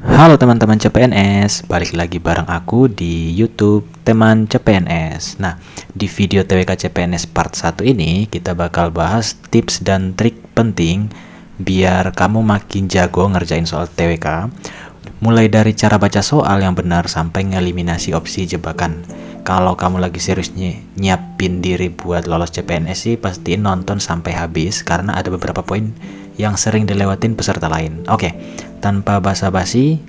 Halo teman-teman CPNS, balik lagi bareng aku di YouTube Teman CPNS. Nah, di video TWK CPNS part 1 ini kita bakal bahas tips dan trik penting biar kamu makin jago ngerjain soal TWK. Mulai dari cara baca soal yang benar sampai ngeliminasi opsi jebakan. Kalau kamu lagi serius nyiapin diri buat lolos CPNS sih, pastiin nonton sampai habis karena ada beberapa poin yang sering dilewatin peserta lain. Oke, tanpa basa-basi,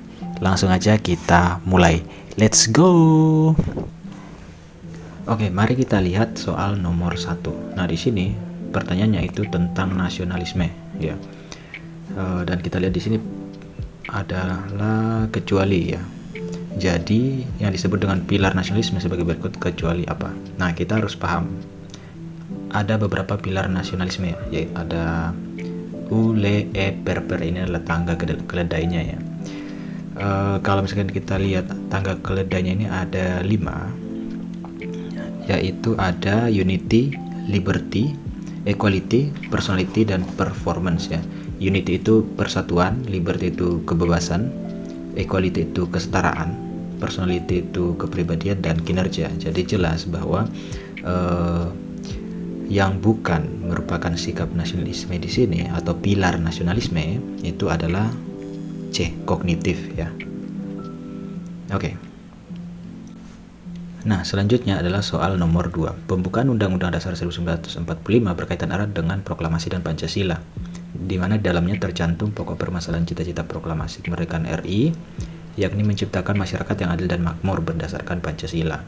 langsung aja kita mulai. Let's go. Oke, mari kita lihat soal nomor 1. Nah, di sini pertanyaannya itu tentang nasionalisme, ya. Dan kita lihat di sini adalah kecuali, ya. Jadi yang disebut dengan pilar nasionalisme sebagai berikut, kecuali apa? Nah, kita harus paham ada beberapa pilar nasionalisme, ya, yaitu ada ule perper, ini adalah tangga keledainya, ya. Kalau misalkan kita lihat tangga keledainya ini ada 5, yaitu ada unity, liberty, equality, personality, dan performance, ya. Unity itu persatuan, liberty itu kebebasan, equality itu kesetaraan, personality itu kepribadian, dan kinerja. Jadi jelas bahwa yang bukan merupakan sikap nasionalisme di sini atau pilar nasionalisme itu adalah C, kognitif, ya. Oke. Nah, selanjutnya adalah soal nomor 2. Pembukaan Undang-Undang Dasar 1945 berkaitan erat dengan proklamasi dan Pancasila, di mana dalamnya tercantum pokok permasalahan cita-cita proklamasi kemerdekaan RI, yakni menciptakan masyarakat yang adil dan makmur berdasarkan Pancasila.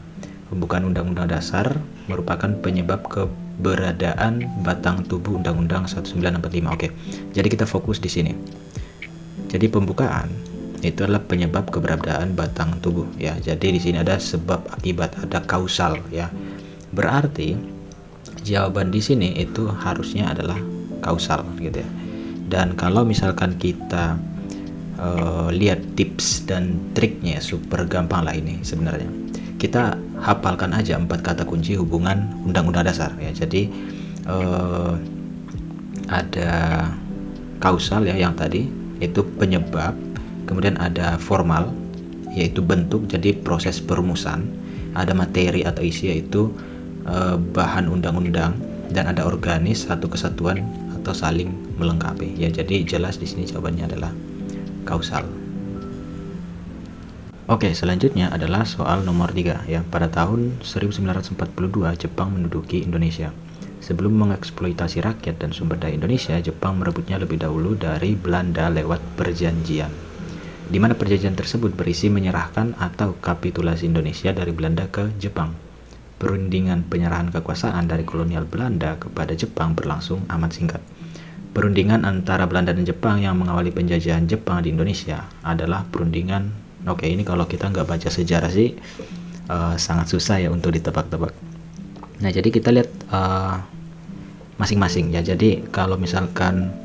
Pembukaan Undang-Undang Dasar merupakan penyebab keberadaan batang tubuh Undang-Undang 1945. Oke, jadi kita fokus di sini. Jadi pembukaan itu adalah penyebab keberadaan batang tubuh, ya. Jadi di sini ada sebab akibat, ada kausal, ya. Berarti jawaban di sini itu harusnya adalah kausal, gitu, ya. Dan kalau misalkan kita lihat tips dan triknya, super gampang lah ini sebenarnya. Kita hafalkan aja 4 kata kunci hubungan Undang-Undang Dasar, ya. Jadi ada kausal, ya, yang tadi itu penyebab, kemudian ada formal yaitu bentuk, jadi proses perumusan, ada materi atau isi yaitu bahan undang-undang, dan ada organis, satu kesatuan atau saling melengkapi, ya. Jadi jelas di sini jawabannya adalah kausal. Oke, selanjutnya adalah soal nomor 3, ya. Pada tahun 1942 Jepang menduduki Indonesia. Sebelum mengeksploitasi rakyat dan sumber daya Indonesia, Jepang merebutnya lebih dahulu dari Belanda lewat perjanjian, di mana perjanjian tersebut berisi menyerahkan atau kapitulasi Indonesia dari Belanda ke Jepang. Perundingan penyerahan kekuasaan dari kolonial Belanda kepada Jepang berlangsung amat singkat. Perundingan antara Belanda dan Jepang yang mengawali penjajahan Jepang di Indonesia adalah perundingan, oke, ini kalau kita nggak baca sejarah sih sangat susah, ya, untuk ditebak-tebak. Nah, jadi kita lihat masing-masing, ya. Jadi kalau misalkan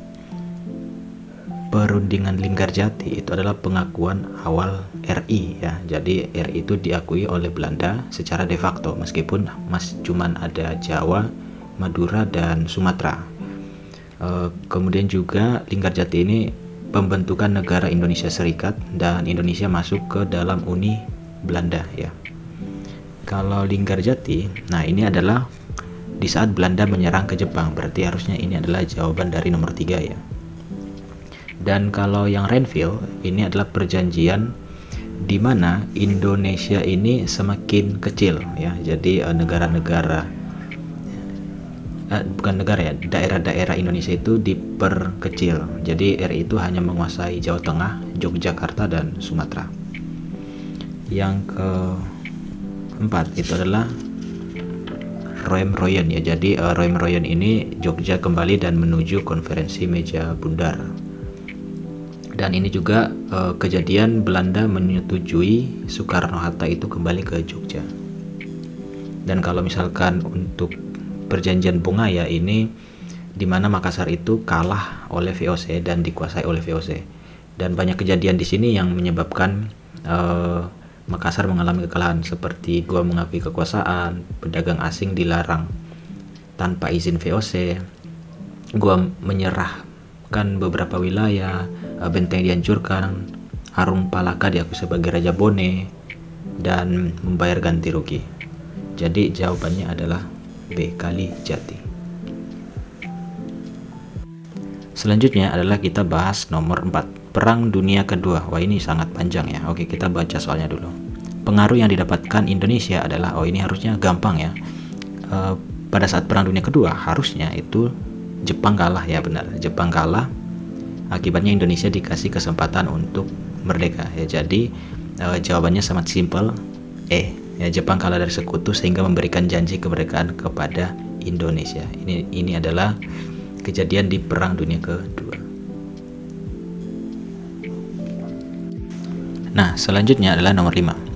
perundingan Linggarjati itu adalah pengakuan awal RI, ya. Jadi RI itu diakui oleh Belanda secara de facto meskipun cuman ada Jawa, Madura, dan Sumatera. Kemudian juga Linggarjati ini pembentukan negara Indonesia Serikat dan Indonesia masuk ke dalam Uni Belanda, ya. Kalau Linggarjati, nah ini adalah di saat Belanda menyerang ke Jepang, berarti harusnya ini adalah jawaban dari nomor 3, ya. Dan kalau yang Renville, ini adalah perjanjian di mana Indonesia ini semakin kecil, ya. Jadi daerah-daerah Indonesia itu diperkecil. Jadi RI itu hanya menguasai Jawa Tengah, Yogyakarta, dan Sumatera. Yang keempat itu adalah Roem-Royen, ya. Jadi Roem-Royen ini Jogja kembali dan menuju konferensi meja bundar. Dan ini juga kejadian Belanda menyetujui Soekarno-Hatta itu kembali ke Jogja. Dan kalau misalkan untuk perjanjian Bongaya ini di mana Makassar itu kalah oleh VOC dan dikuasai oleh VOC. Dan banyak kejadian di sini yang menyebabkan Makassar mengalami kekalahan, seperti Goa mengakui kekuasaan, pedagang asing dilarang tanpa izin VOC, Goa menyerah menaklukkan beberapa wilayah, benteng dihancurkan, Arung Palaka diakui sebagai Raja Bone, dan membayar ganti rugi. Jadi jawabannya adalah B. Kalijati. Selanjutnya adalah kita bahas nomor 4, Perang Dunia Kedua. Wah, ini sangat panjang ya. Oke, kita baca soalnya dulu. Pengaruh yang didapatkan Indonesia adalah, ini harusnya gampang ya. Pada saat Perang Dunia Kedua harusnya itu Jepang kalah ya, benar. Jepang kalah, akibatnya Indonesia dikasih kesempatan untuk merdeka ya. Jadi jawabannya sangat simpel, ya, Jepang kalah dari sekutu sehingga memberikan janji kemerdekaan kepada Indonesia. Ini adalah kejadian di Perang Dunia Kedua. Nah, selanjutnya adalah nomor 5.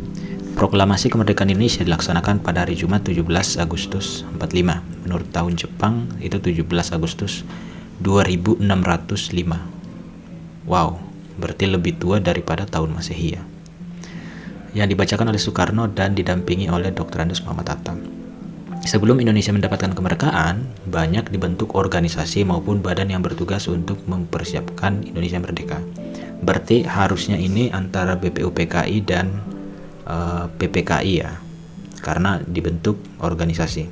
Proklamasi kemerdekaan Indonesia dilaksanakan pada hari Jumat 17 Agustus 45. Menurut tahun Jepang itu 17 Agustus 2605. Wow, berarti lebih tua daripada tahun Masehi ya. Yang dibacakan oleh Soekarno dan didampingi oleh Dr. Andes Muhammad Hatta. Sebelum Indonesia mendapatkan kemerdekaan, banyak dibentuk organisasi maupun badan yang bertugas untuk mempersiapkan Indonesia merdeka. Berarti harusnya ini antara BPUPKI dan PPKI ya, karena dibentuk organisasi.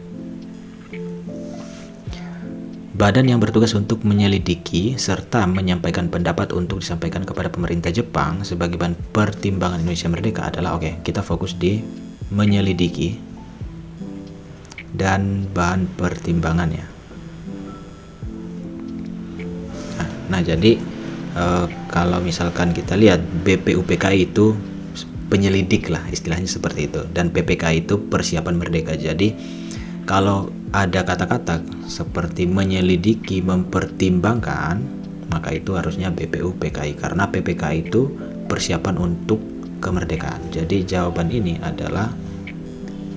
Badan yang bertugas untuk menyelidiki serta menyampaikan pendapat untuk disampaikan kepada pemerintah Jepang sebagai bahan pertimbangan Indonesia merdeka adalah, kita fokus di menyelidiki dan bahan pertimbangannya. Nah, jadi kalau misalkan kita lihat BPUPKI itu penyelidik lah, istilahnya seperti itu, dan PPKI itu persiapan merdeka. Jadi kalau ada kata-kata seperti menyelidiki, mempertimbangkan, maka itu harusnya BPUPKI, karena PPKI itu persiapan untuk kemerdekaan. Jadi jawaban ini adalah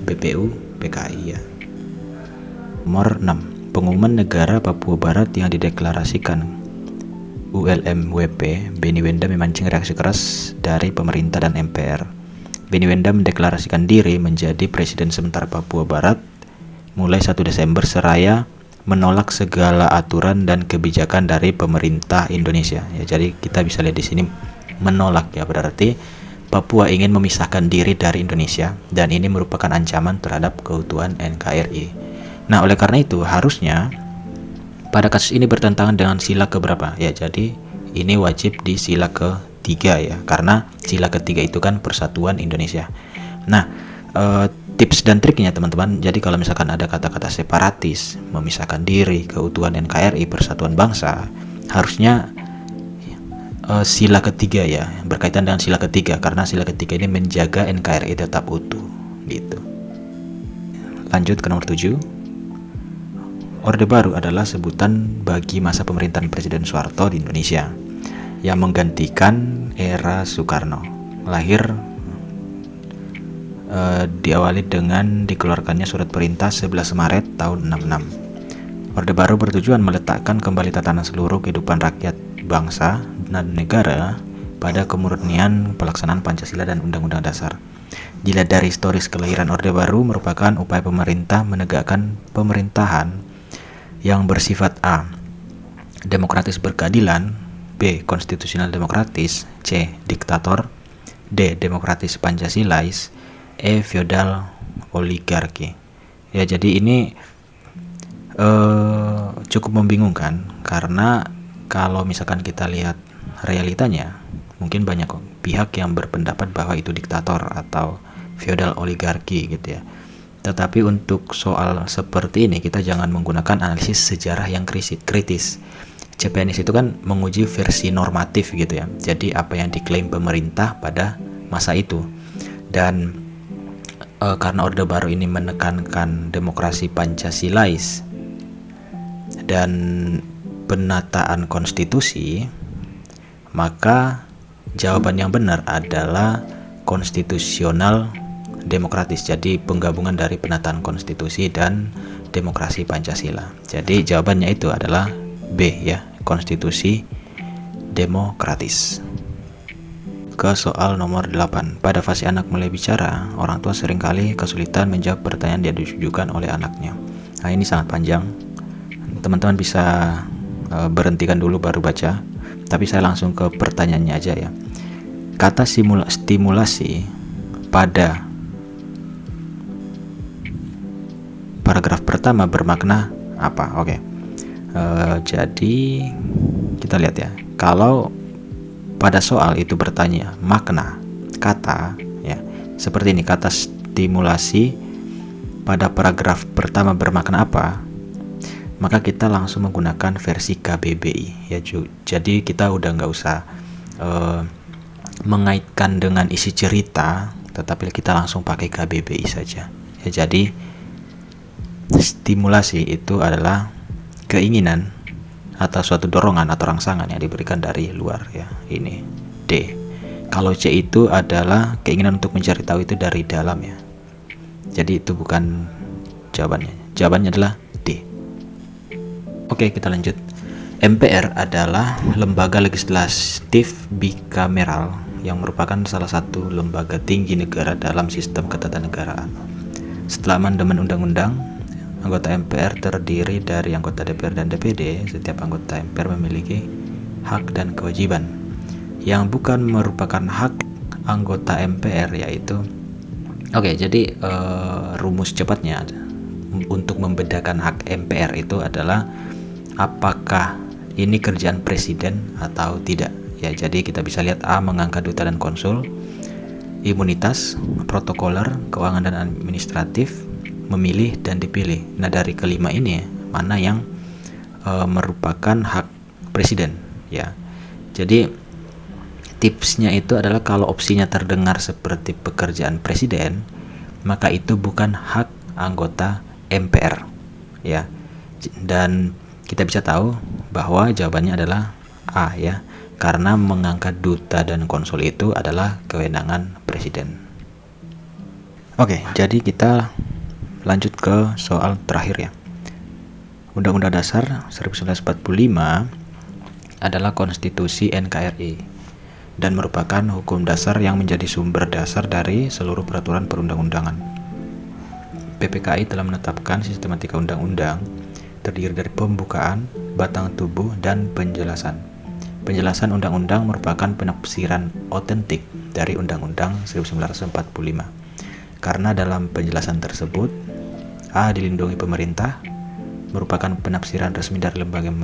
BPUPKI ya. Nomor 6. Pengumuman negara Papua Barat yang dideklarasikan ULMWP, Benny Wenda memancing reaksi keras dari pemerintah dan MPR. Benny Wenda mendeklarasikan diri menjadi Presiden sementara Papua Barat mulai 1 Desember seraya menolak segala aturan dan kebijakan dari pemerintah Indonesia. Ya, jadi kita bisa lihat di sini menolak ya, berarti Papua ingin memisahkan diri dari Indonesia dan ini merupakan ancaman terhadap keutuhan NKRI. Nah, oleh karena itu harusnya pada kasus ini bertentangan dengan sila keberapa? Ya, jadi ini wajib di sila ketiga ya, karena sila ketiga itu kan persatuan Indonesia. Nah, tips dan triknya teman-teman, jadi kalau misalkan ada kata-kata separatis, memisahkan diri, keutuhan NKRI, persatuan bangsa, harusnya sila ketiga ya, berkaitan dengan sila ketiga, karena sila ketiga ini menjaga NKRI tetap utuh gitu. Lanjut ke nomor 7. Orde Baru adalah sebutan bagi masa pemerintahan Presiden Soeharto di Indonesia yang menggantikan era Soekarno. Lahir diawali dengan dikeluarkannya surat perintah 11 Maret tahun 66. Orde Baru bertujuan meletakkan kembali tatanan seluruh kehidupan rakyat, bangsa, dan negara pada kemurnian pelaksanaan Pancasila dan Undang-Undang Dasar. Dilihat dari historis kelahiran Orde Baru merupakan upaya pemerintah menegakkan pemerintahan yang bersifat A. Demokratis berkeadilan, B. Konstitusional demokratis, C. Diktator, D. Demokratis Pancasilais, E. Feodal oligarki. Ya, jadi ini cukup membingungkan, karena kalau misalkan kita lihat realitanya, mungkin banyak pihak yang berpendapat bahwa itu diktator atau feodal oligarki gitu ya. Tetapi untuk soal seperti ini kita jangan menggunakan analisis sejarah yang kritis. CPNS itu kan menguji versi normatif gitu ya. Jadi apa yang diklaim pemerintah pada masa itu. Dan karena Orde Baru ini menekankan demokrasi Pancasilais dan penataan konstitusi, maka jawaban yang benar adalah konstitusional demokratis. Jadi penggabungan dari penataan konstitusi dan demokrasi Pancasila. Jadi jawabannya itu adalah B ya, konstitusi demokratis. Ke soal nomor 8. Pada fase anak mulai bicara, orang tua seringkali kesulitan menjawab pertanyaan yang ditujukan oleh anaknya. Nah, ini sangat panjang. Teman-teman bisa berhentikan dulu baru baca, tapi saya langsung ke pertanyaannya aja ya. Kata stimulasi pada paragraf pertama bermakna apa? Oke. Jadi kita lihat ya. Kalau pada soal itu bertanya makna kata ya, seperti ini, kata stimulasi pada paragraf pertama bermakna apa, maka kita langsung menggunakan versi KBBI ya. Jadi kita udah nggak usah mengaitkan dengan isi cerita, tetapi kita langsung pakai KBBI saja ya. Jadi stimulasi itu adalah keinginan atau suatu dorongan atau rangsangan yang diberikan dari luar ya. Ini D. Kalau C itu adalah keinginan untuk mencari tahu itu dari dalam ya. Jadi itu bukan jawabannya. Jawabannya adalah D. Oke, kita lanjut. MPR adalah lembaga legislatif bikameral yang merupakan salah satu lembaga tinggi negara dalam sistem ketatanegaraan. Setelah amandemen undang-undang, anggota MPR terdiri dari anggota DPR dan DPD. Setiap anggota MPR memiliki hak dan kewajiban yang bukan merupakan hak anggota MPR, yaitu jadi rumus cepatnya untuk membedakan hak MPR itu adalah apakah ini kerjaan presiden atau tidak ya. Jadi kita bisa lihat A, mengangkat duta dan konsul, imunitas, protokoler, keuangan dan administratif, memilih dan dipilih. Nah, dari kelima ini mana yang merupakan hak presiden ya. Jadi tipsnya itu adalah kalau opsinya terdengar seperti pekerjaan presiden, maka itu bukan hak anggota MPR ya. Dan kita bisa tahu bahwa jawabannya adalah A ya, karena mengangkat duta dan konsul itu adalah kewenangan presiden. Oke, jadi kita lanjut ke soal terakhir ya. Undang-Undang Dasar 1945 adalah konstitusi NKRI dan merupakan hukum dasar yang menjadi sumber dasar dari seluruh peraturan perundang-undangan. PPKI telah menetapkan sistematika undang-undang terdiri dari pembukaan, batang tubuh, dan penjelasan. Penjelasan undang-undang merupakan penafsiran otentik dari Undang-Undang 1945. Karena dalam penjelasan tersebut, A, dilindungi pemerintah, merupakan penafsiran resmi dari lembaga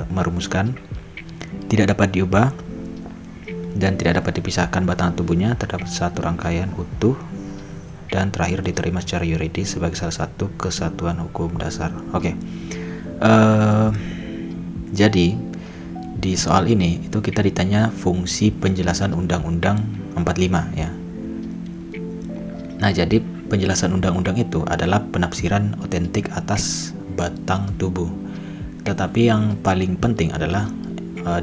merumuskan, tidak dapat diubah, dan tidak dapat dipisahkan batang tubuhnya, terdapat satu rangkaian utuh, dan terakhir diterima secara yuridis sebagai salah satu kesatuan hukum dasar. Jadi di soal ini itu kita ditanya fungsi penjelasan Undang-Undang 45 ya. Nah, jadi penjelasan undang-undang itu adalah penafsiran otentik atas batang tubuh. Tetapi yang paling penting adalah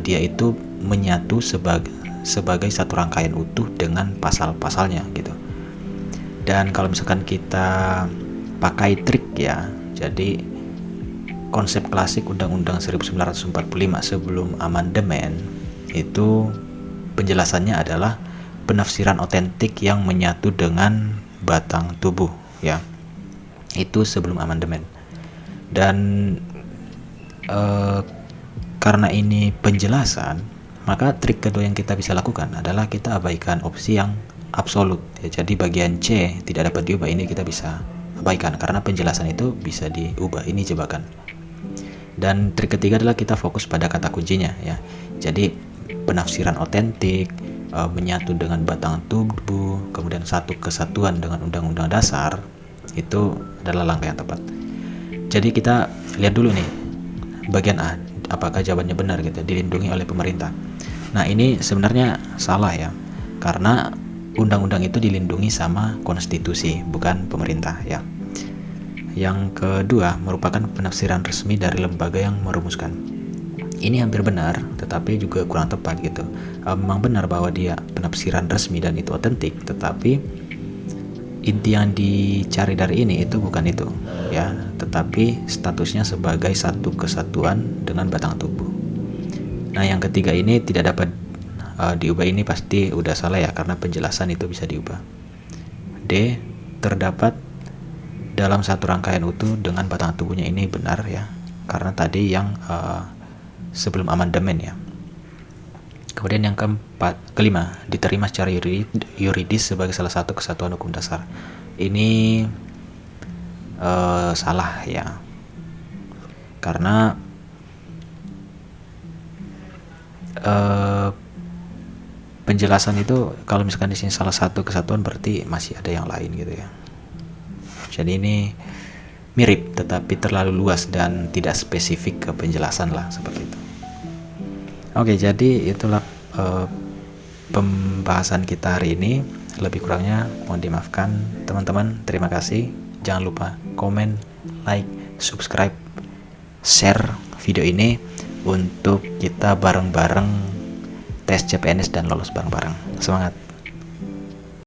dia itu menyatu sebagai satu rangkaian utuh dengan pasal-pasalnya gitu. Dan kalau misalkan kita pakai trik ya, jadi konsep klasik Undang-Undang 1945 sebelum amandemen itu penjelasannya adalah penafsiran otentik yang menyatu dengan batang tubuh ya. Itu sebelum amandemen. Dan karena ini penjelasan, maka trik kedua yang kita bisa lakukan adalah kita abaikan opsi yang absolut ya. Jadi bagian C tidak dapat diubah, ini kita bisa abaikan karena penjelasan itu bisa diubah, ini jebakan. Dan trik ketiga adalah kita fokus pada kata kuncinya ya. Jadi penafsiran otentik, menyatu dengan batang tubuh, kemudian satu kesatuan dengan Undang-Undang Dasar, itu adalah langkah yang tepat. Jadi kita lihat dulu nih bagian A, apakah jawabannya benar gitu, dilindungi oleh pemerintah. Nah, ini sebenarnya salah ya, karena undang-undang itu dilindungi sama konstitusi, bukan pemerintah ya. Yang kedua, merupakan penafsiran resmi dari lembaga yang merumuskan. Ini hampir benar, tetapi juga kurang tepat gitu. Memang benar bahwa dia penafsiran resmi dan itu otentik, tetapi inti yang dicari dari ini itu bukan itu ya, tetapi statusnya sebagai satu kesatuan dengan batang tubuh. Nah, yang ketiga ini tidak dapat diubah, ini pasti udah salah ya, karena penjelasan itu bisa diubah. D, terdapat dalam satu rangkaian utuh dengan batang tubuhnya, ini benar ya, karena tadi yang sebelum amandemen ya. Kemudian yang kelima, diterima secara yuridis sebagai salah satu kesatuan hukum dasar. Ini salah ya, karena penjelasan itu kalau misalkan di sini salah satu kesatuan berarti masih ada yang lain gitu ya. Jadi ini mirip tetapi terlalu luas dan tidak spesifik ke penjelasan lah, seperti itu. Oke, jadi itulah pembahasan kita hari ini. Lebih kurangnya mohon dimaafkan teman-teman. Terima kasih. Jangan lupa komen, like, subscribe, share video ini untuk kita bareng-bareng tes CPNS dan lolos bareng-bareng. Semangat!